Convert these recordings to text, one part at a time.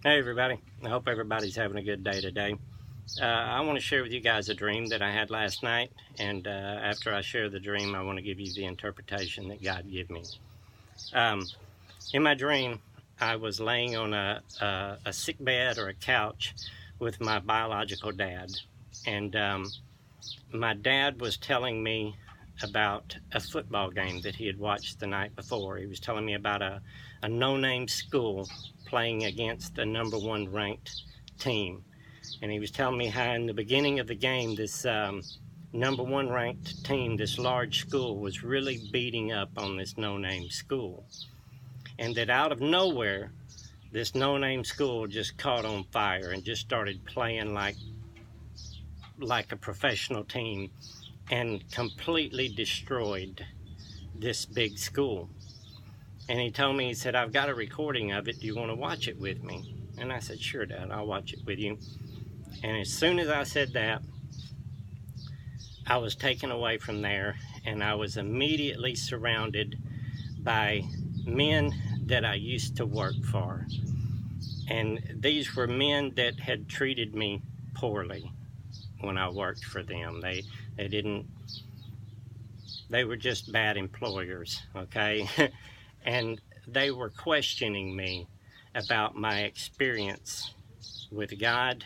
Hey everybody, I hope everybody's having a good day today. I want to share with you guys a dream that I had last night, and after I share the dream, I want to give you the interpretation that God gave me. In my dream, I was laying on a sick bed or a couch with my biological dad, and my dad was telling me about a football game that he had watched the night before. He was telling me about a no-name school playing against a number one ranked team. And he was telling me how in the beginning of the game, this number one ranked team, this large school, was really beating up on this no-name school. And that out of nowhere, this no-name school just caught on fire and just started playing like a professional team and completely destroyed this big school. And he told me, he said, I've got a recording of it. Do you want to watch it with me? And I said, sure, Dad, I'll watch it with you. And as soon as I said that, I was taken away from there, and I was immediately surrounded by men that I used to work for. And these were men that had treated me poorly when I worked for them. They were just bad employers, okay? And they were questioning me about my experience with God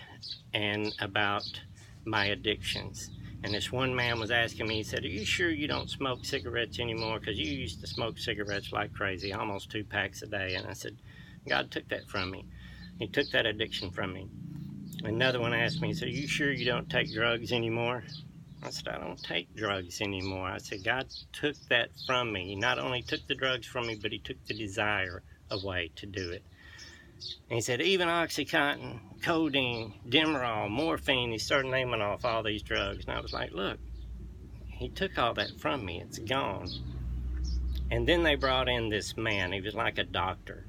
and about my addictions. And this one man was asking me, he said, are you sure you don't smoke cigarettes anymore? Because you used to smoke cigarettes like crazy, almost 2 packs a day. And I said, God took that from me. He took that addiction from me. Another one asked me, he said, are you sure you don't take drugs anymore? I said, I don't take drugs anymore. I said, God took that from me. He not only took the drugs from me, but he took the desire away to do it. And he said, even Oxycontin, codeine, Demerol, morphine, he started naming off all these drugs. And I was like, look, he took all that from me. It's gone. And then they brought in this man. He was like a doctor.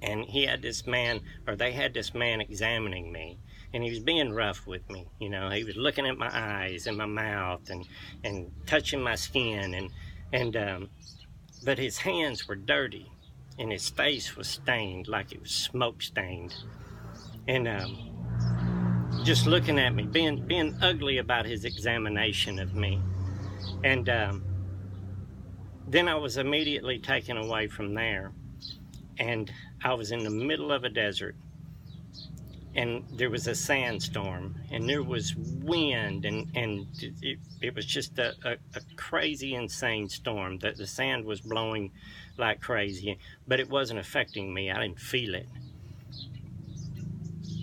And he had this man, or they had this man examining me. And he was being rough with me. You know, he was looking at my eyes and my mouth and touching my skin. But his hands were dirty. And his face was stained like it was smoke stained. And just looking at me, being ugly about his examination of me. And then I was immediately taken away from there. And I was in the middle of a desert. And there was a sandstorm. And there was wind. And it was just a crazy, insane storm. The sand was blowing like crazy. But it wasn't affecting me. I didn't feel it.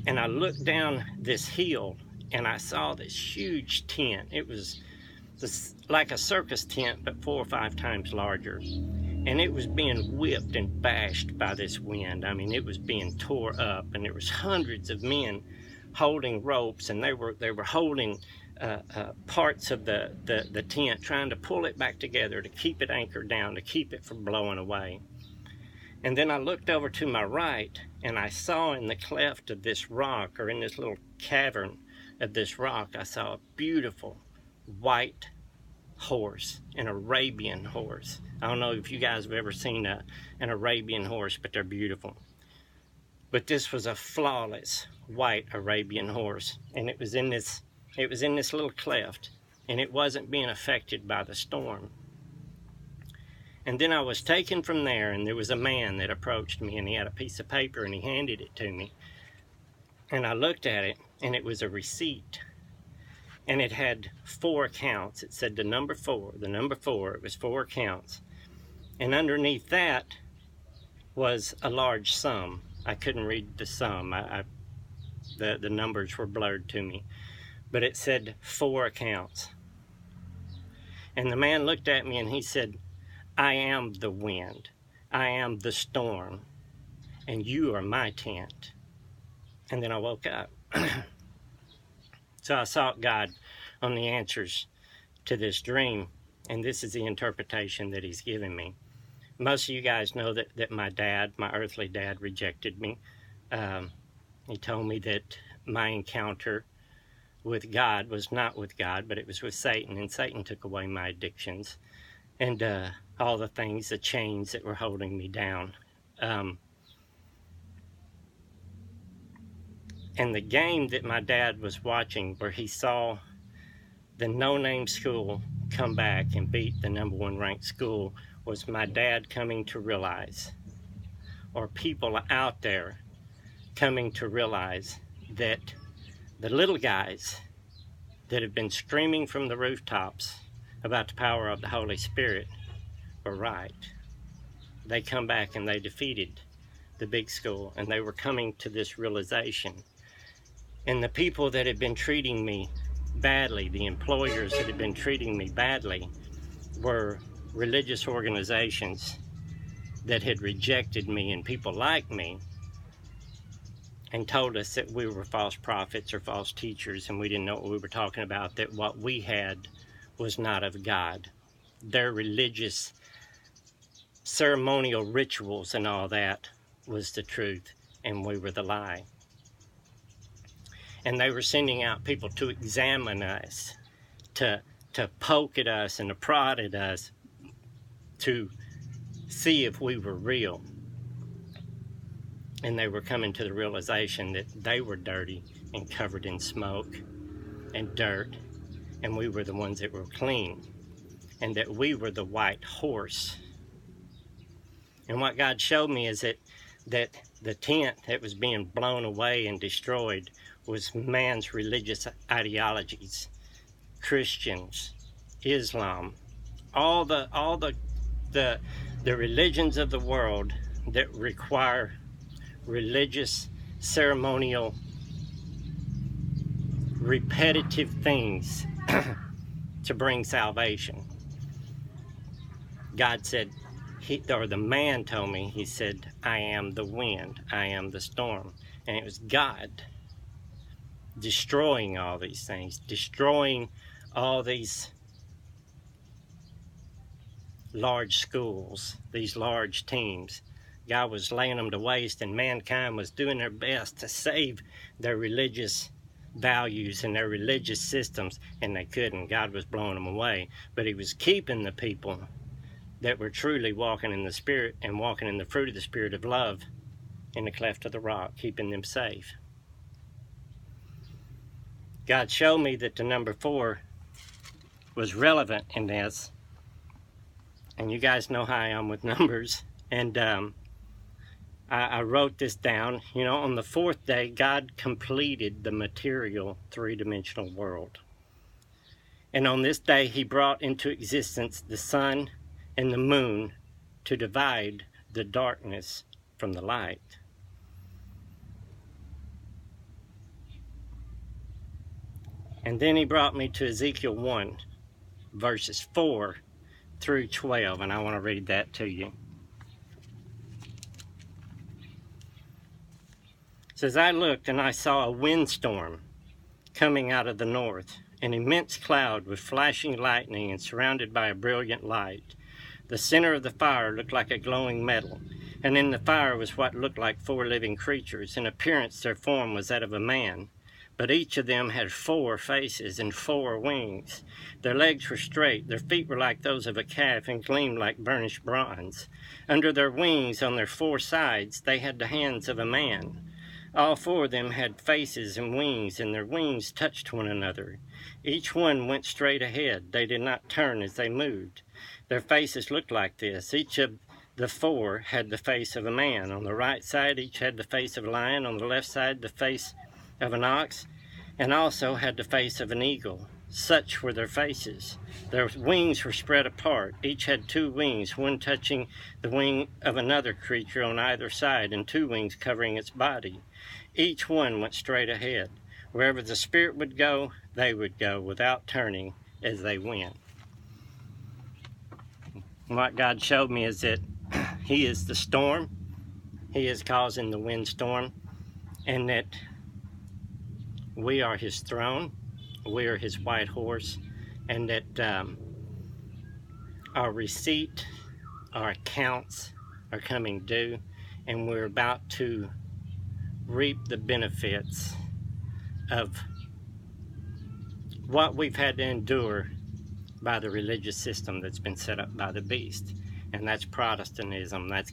And I looked down this hill, and I saw this huge tent. It was like a circus tent, but 4 or 5 times larger. And it was being whipped and bashed by this wind. I mean, it was being tore up, and there was hundreds of men holding ropes, and they were holding parts of the tent, trying to pull it back together to keep it anchored down, to keep it from blowing away. And then I looked over to my right, and I saw in the cleft of this rock, or in this little cavern of this rock, I saw a beautiful white horse, an Arabian horse. I don't know if you guys have ever seen an Arabian horse, but they're beautiful. But this was a flawless white Arabian horse, and it was in this little cleft, and it wasn't being affected by the storm. And then I was taken from there, and there was a man that approached me, and he had a piece of paper, and he handed it to me. And I looked at it, and it was a receipt. And it had 4 accounts. It said the number 4, it was 4 accounts. And underneath that was a large sum. I couldn't read the sum. The numbers were blurred to me. But it said 4 accounts. And the man looked at me, and he said, I am the wind, I am the storm, and you are my tent. And then I woke up. So I sought God on the answers to this dream, and this is the interpretation that he's given me. Most of you guys know that my earthly dad, rejected me. He told me that my encounter with God was not with God, but it was with Satan, and Satan took away my addictions. And all the things, the chains that were holding me down. And the game that my dad was watching, where he saw the no-name school come back and beat the #1 ranked school, was my dad coming to realize, or people out there coming to realize, that the little guys that have been screaming from the rooftops about the power of the Holy Spirit were right. They come back and they defeated the big school, and they were coming to this realization. And the people that had been treating me badly, the employers that had been treating me badly, were religious organizations that had rejected me and people like me, and told us that we were false prophets or false teachers, and we didn't know what we were talking about, that what we had was not of God. Their religious ceremonial rituals and all that was the truth, and we were the lie. And they were sending out people to examine us, to poke at us and to prod at us, to see if we were real. And they were coming to the realization that they were dirty and covered in smoke and dirt, and we were the ones that were clean, and that we were the white horse. And what God showed me is that the tent that was being blown away and destroyed was man's religious ideologies, Christians, Islam, all the religions of the world that require religious, ceremonial, repetitive things to bring salvation. God said, the man told me, he said, I am the wind, I am the storm. And it was God destroying all these things, destroying all these large schools, these large teams. God was laying them to waste, and mankind was doing their best to save their religious values and their religious systems, and they couldn't. God was blowing them away, but he was keeping the people that were truly walking in the Spirit and walking in the fruit of the Spirit of love in the cleft of the rock, keeping them safe. God showed me that the number 4 was relevant in this, and you guys know how I am with numbers, and I wrote this down. You know, on the 4th day, God completed the material 3-dimensional world. And on this day, he brought into existence the sun and the moon to divide the darkness from the light. And then he brought me to Ezekiel 1, verses 4 through 12, and I want to read that to you. It says, I looked and I saw a windstorm coming out of the north, an immense cloud with flashing lightning and surrounded by a brilliant light. The center of the fire looked like a glowing metal, and in the fire was what looked like 4 living creatures. In appearance their form was that of a man, but each of them had 4 faces and 4 wings. Their legs were straight, their feet were like those of a calf and gleamed like burnished bronze. Under their wings on their 4 sides they had the hands of a man. All 4 of them had faces and wings, and their wings touched one another. Each one went straight ahead. They did not turn as they moved. Their faces looked like this. Each of the 4 had the face of a man. On the right side, each had the face of a lion. On the left side, the face of an ox, and also had the face of an eagle. Such were their faces. Their wings were spread apart. Each had 2 wings, one touching the wing of another creature on either side, and 2 wings covering its body. Each one went straight ahead. Wherever the Spirit would go, they would go, without turning as they went. And what God showed me is that he is the storm. He is causing the windstorm, and that we are his throne. We are his white horse, and that our receipt, our accounts are coming due, and we're about to reap the benefits of what we've had to endure by the religious system that's been set up by the beast. And that's Protestantism, that's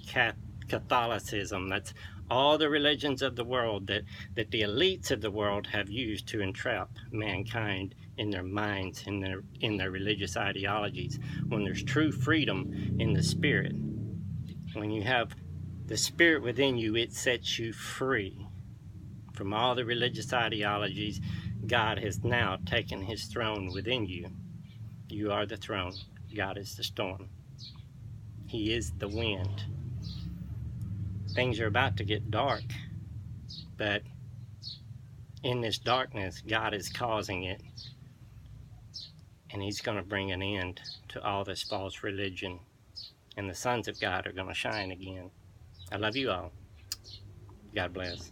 Catholicism, that's all the religions of the world that the elites of the world have used to entrap mankind in their minds, in their religious ideologies, when there's true freedom in the spirit. When you have the spirit within you, it sets you free from all the religious ideologies. God has now taken his throne within you. You are the throne. God is the storm. He is the wind. Things are about to get dark, but in this darkness, God is causing it, and he's going to bring an end to all this false religion, and the sons of God are going to shine again. I love you all. God bless.